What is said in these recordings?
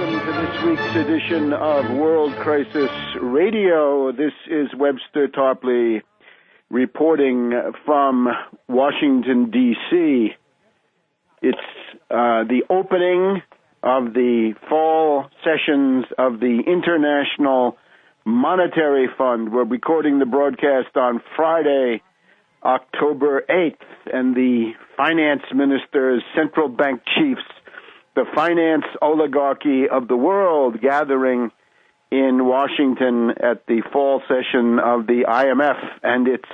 welcome to this week's edition of World Crisis Radio. This is Webster Tarpley reporting from Washington, D.C. It's the opening of the fall sessions of the International Monetary Fund. We're recording the broadcast on Friday, October 8th, and the finance ministers, central bank chiefs, the finance oligarchy of the world gathering in Washington at the fall session of the IMF and its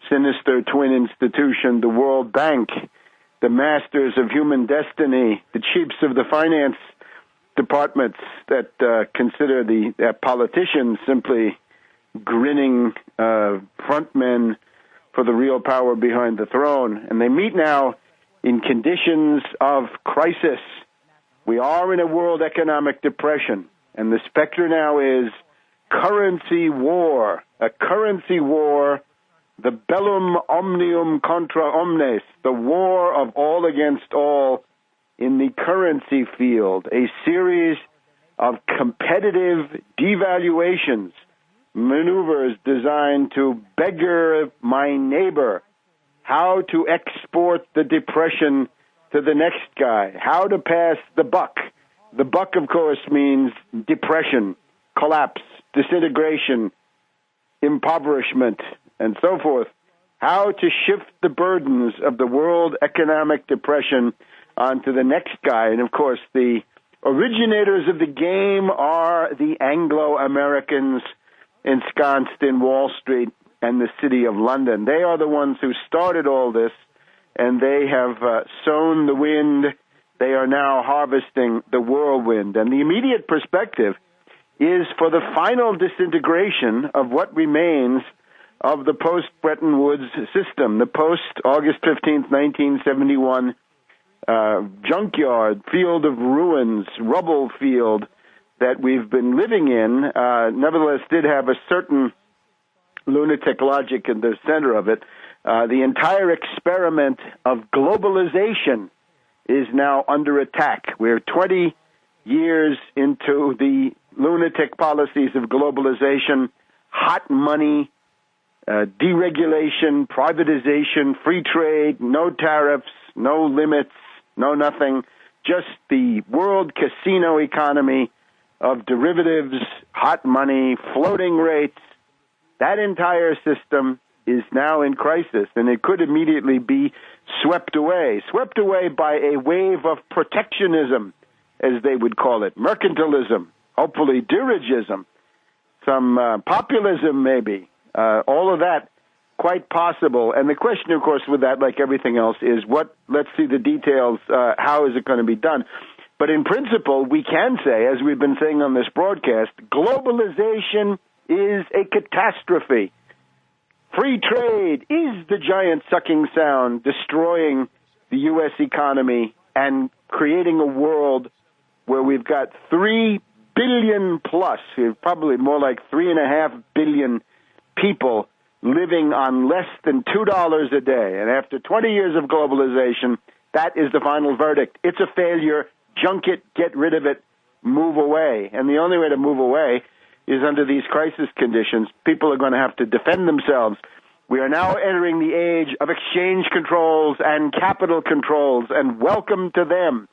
sinister twin institution, the World Bank, the masters of human destiny, the chiefs of the finance departments that consider the politicians simply grinning frontmen for the real power behind the throne. And they meet now in conditions of crisis. We are in a world economic depression, and the specter now is currency war, a currency war, the bellum omnium contra omnes, the war of all against all in the currency field, a series of competitive devaluations, maneuvers designed to beggar my neighbor, how to export the depression to the next guy, how to pass the buck. The buck, of course, means depression, collapse, disintegration, impoverishment, and so forth. How to shift the burdens of the world economic depression onto the next guy. And, of course, the originators of the game are the Anglo-Americans ensconced in Wall Street and the City of London. They are the ones who started all this, and they have sown the wind. They are now harvesting the whirlwind. And the immediate perspective is for the final disintegration of what remains of the post-Bretton Woods system, the post-August 15th, 1971 junkyard, field of ruins, rubble field that we've been living in, nevertheless did have a certain lunatic logic in the center of it. The entire experiment of globalization is now under attack. We're 20 years into the lunatic policies of globalization, hot money, deregulation, privatization, free trade, no tariffs, no limits, no nothing, just the world casino economy of derivatives, hot money, floating rates. That entire system is now in crisis, and it could immediately be swept away by a wave of protectionism, as they would call it, mercantilism, hopefully dirigism, some populism maybe, all of that quite possible. And the question, of course, with that, like everything else, is let's see the details, how is it going to be done? But in principle, we can say, as we've been saying on this broadcast, globalization is a catastrophe. Free trade is the giant sucking sound destroying the U.S. economy and creating a world where we've got 3 billion plus, probably more like 3.5 billion people living on less than $2 a day. And after 20 years of globalization, that is the final verdict. It's a failure. Junk it, get rid of it, move away. And the only way to move away is under these crisis conditions. People are going to have to defend themselves. We are now entering the age of exchange controls and capital controls, and welcome to them.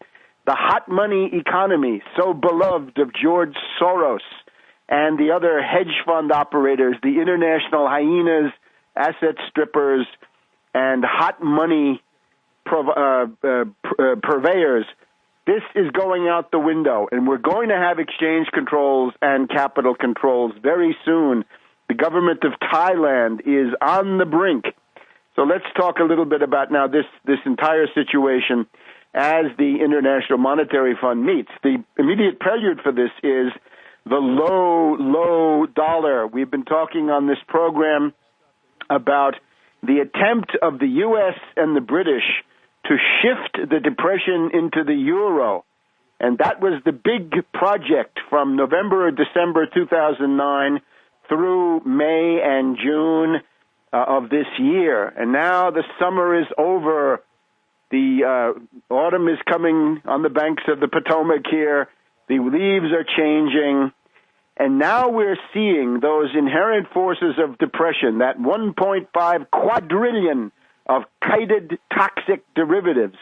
The hot money economy, so beloved of George Soros and the other hedge fund operators, the international hyenas, asset strippers, and hot money purveyors. This is going out the window, and we're going to have exchange controls and capital controls very soon. The government of Thailand is on the brink. So let's talk a little bit about now this entire situation as the International Monetary Fund meets. The immediate prelude for this is the low dollar. We've been talking on this program about the attempt of the U.S. and the British to shift the depression into the euro. And that was the big project from November or December 2009 through May and June of this year. And now the summer is over. The autumn is coming on the banks of the Potomac here, The leaves are changing. And now we're seeing those inherent forces of depression, that 1.5 quadrillion of kited toxic derivatives,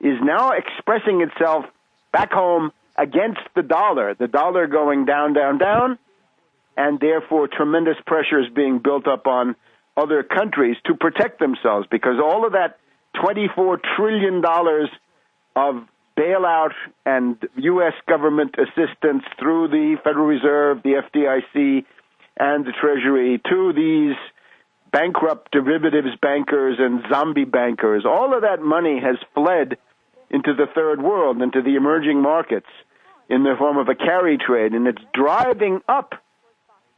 is now expressing itself back home against the dollar going down, down, down, and therefore tremendous pressure is being built up on other countries to protect themselves, because all of that $24 trillion of bailout and U.S. government assistance through the Federal Reserve, the FDIC, and the Treasury to these bankrupt derivatives bankers and zombie bankers, all of that money has fled into the third world, into the emerging markets in the form of a carry trade, and it's driving up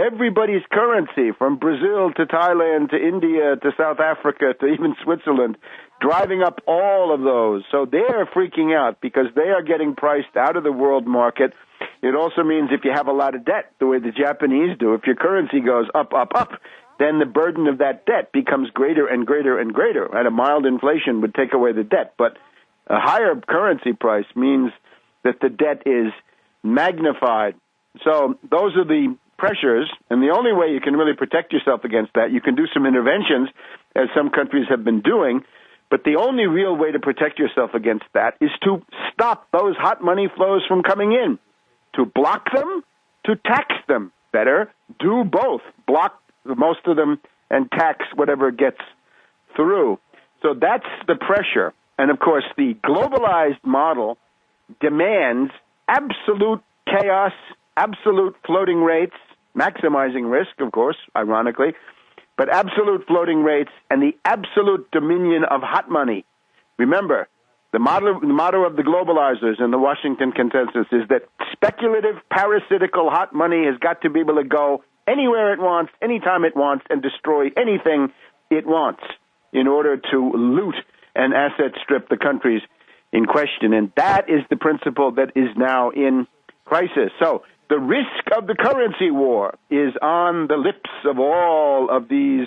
everybody's currency, from Brazil to Thailand to India to South Africa to even Switzerland, driving up all of those. So they're freaking out because they are getting priced out of the world market. It also means if you have a lot of debt, the way the Japanese do, if your currency goes up, up, up, then the burden of that debt becomes greater and greater and greater. And a mild inflation would take away the debt, but a higher currency price means that the debt is magnified. So those are the pressures, and the only way you can really protect yourself against that, you can do some interventions, as some countries have been doing, but the only real way to protect yourself against that is to stop those hot money flows from coming in, to block them, to tax them. Better, do both. Block most of them and tax whatever gets through. So that's the pressure. And, of course, the globalized model demands absolute chaos, absolute floating rates, maximizing risk, of course, ironically, but absolute floating rates and the absolute dominion of hot money. Remember, the motto of the globalizers and the Washington Consensus is that speculative, parasitical hot money has got to be able to go anywhere it wants, anytime it wants, and destroy anything it wants in order to loot and asset strip the countries in question. And that is the principle that is now in crisis. So the risk of the currency war is on the lips of all of these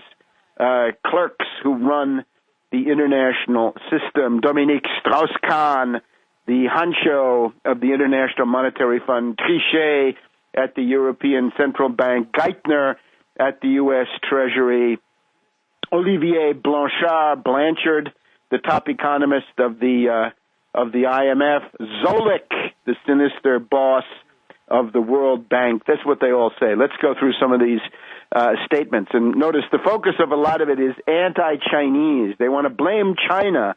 clerks who run the international system. Dominique Strauss-Kahn, the honcho of the International Monetary Fund, Trichet at the European Central Bank, Geithner at the U.S. Treasury, Olivier Blanchard, the top economist of the IMF, Zolik, the sinister boss of the World Bank. That's what they all say. Let's go through some of these statements. And notice the focus of a lot of it is anti-Chinese. They want to blame China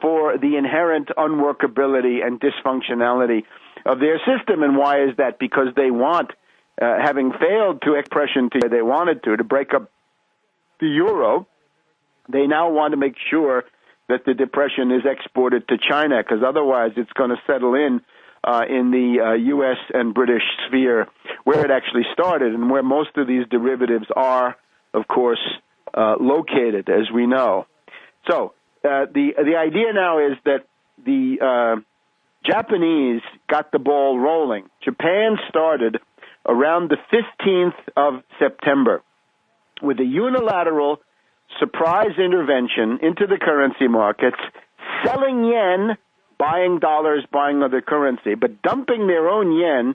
for the inherent unworkability and dysfunctionality of their system. And why is that? Because they want, having failed to expression to they wanted to break up the euro, they now want to make sure that the depression is exported to China, because otherwise it's going to settle in the U.S. and British sphere, where it actually started and where most of these derivatives are, of course, located, as we know. So the idea now is that the Japanese got the ball rolling. Japan started around the 15th of September with a unilateral surprise intervention into the currency markets, selling yen, buying dollars, buying other currency, but dumping their own yen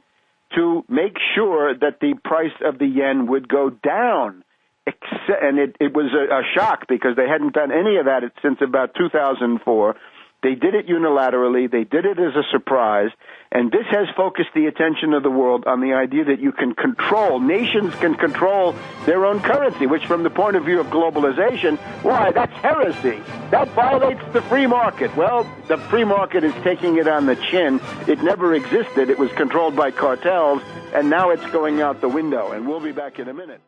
to make sure that the price of the yen would go down. And it was a shock because they hadn't done any of that since about 2004. They did it unilaterally. They did it as a surprise. And this has focused the attention of the world on the idea that you can control, nations can control their own currency, which from the point of view of globalization, why, that's heresy. That violates the free market. Well, the free market is taking it on the chin. It never existed. It was controlled by cartels, and now it's going out the window. And we'll be back in a minute.